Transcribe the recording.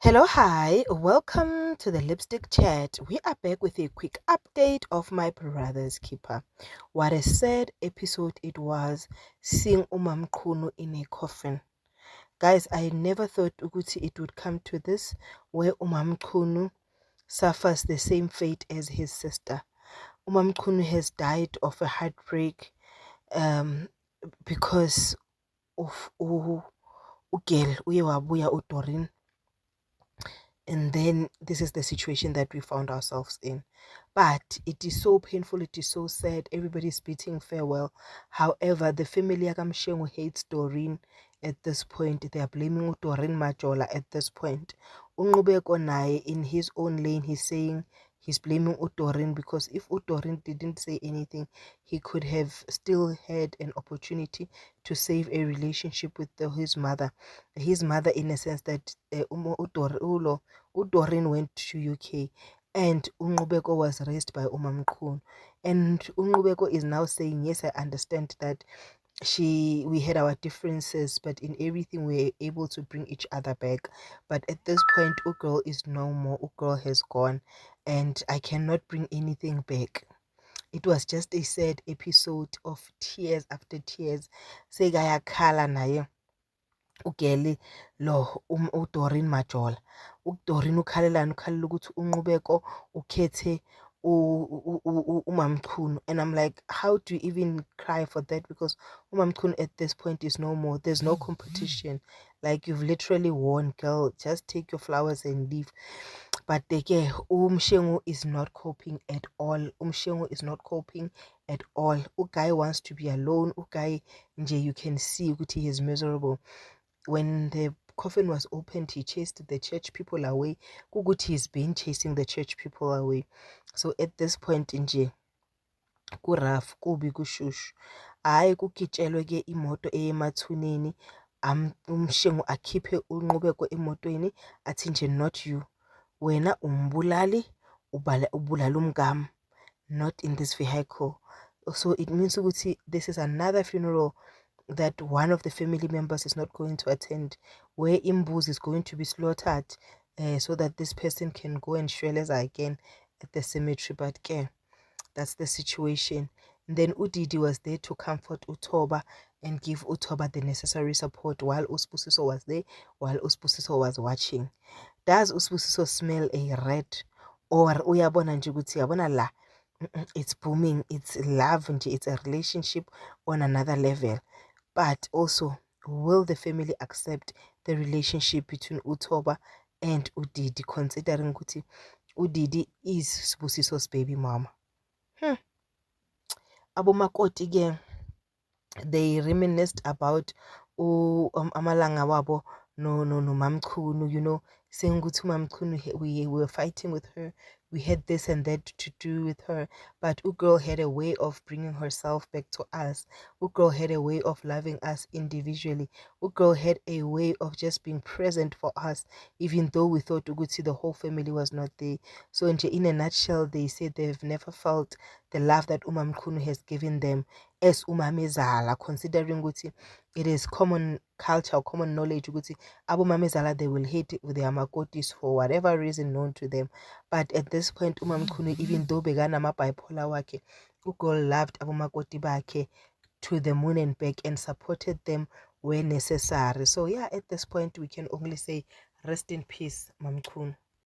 Hello, hi, welcome to the Lipstick Chat. We are back with a quick update of my brother's keeper. What a sad episode it was seeing Umam Kunu in a coffin. Guys, I never thought Uguti it would come to this, where Umam Kunu suffers the same fate as his sister. Umam Kunu has died of a heartbreak because of ugel uye wabuya uDoreen. And then this is the situation that we found ourselves in. But it is so painful, it is so sad. Everybody's bidding farewell. However, the family Yakamshengu hates Doreen at this point. They are blaming Doreen Majola at this point. Unqubeko naye in his own lane, he's saying he's blaming Doreen because if Doreen didn't say anything, he could have still had an opportunity to save a relationship with his mother. His mother, in a sense that Doreen went to UK and Unqubeko was raised by Umam Kunu. And Unqubeko is now saying, yes, I understand that we had our differences, but in everything we were able to bring each other back. But at this point, Ugirl is no more. Ugirl has gone and I cannot bring anything back. It was just a sad episode of tears after tears. Sekayakhala naye ugeli lo uDoreen Majola. uDoreen ukhalelana ukhalela ukuthi Unqubeko ukhethe uMamchunu, and I'm like, how do you even cry for that? Because uMamchunu at this point is no more. There's no competition. Like, you've literally won, girl. Just take your flowers and leave. But again, Umshengu is not coping at all. Umshengu is not coping at all. Uguy wants to be alone. Uguy nje, you can see ukuthi he is miserable. When the coffin was opened, he chased the church people away. Kuguti he's been chasing the church people away. So at this point nje kuraf kubi kushushu. Hayi kugitshelwe ke imoto eyemathuneni. Umshengu akhiphe Unqubeko emotweni athi nje, not you. Wena umbulali, ubulala umngam, not in this vehicle. So it means ukuthi this is another funeral that one of the family members is not going to attend, where Imbuz is going to be slaughtered so that this person can go and shweleza again at the cemetery. But that's the situation. And then Udidi was there to comfort Utoba and give Utoba the necessary support while Usbusiso was there, while Usbusiso was watching. Does Usbusiso smell a rat? Or uyabona nje ukuthi yabona la, it's booming, it's love nje, it's a relationship on another level. But also, will the family accept the relationship between Utoba and Udidi, considering ukuthi Udidi is Sibusiso's baby mama? Abomakoti ke, they reminisced about amalanga wabo no Mamchunu, you know, saying ukuthi Mamchunu, we were fighting with her, we had this and that to do with her, but Ugirl had a way of bringing herself back to us. Ugirl had a way of loving us individually. Ugirl had a way of just being present for us, even though we thought Uguti the whole family was not there. So in a nutshell, they said they've never felt the love that Umamchunu has given them as umamezala, considering ukuthi it is common culture or common knowledge ukuthi abomamezala, they will hate with their makotis for whatever reason known to them. But at this point, Umamchunu, even though beganama bipolar wakhe, Ugirl loved abomakoti bakhe to the moon and back and supported them where necessary. So yeah, at this point we can only say rest in peace, Mamchunu.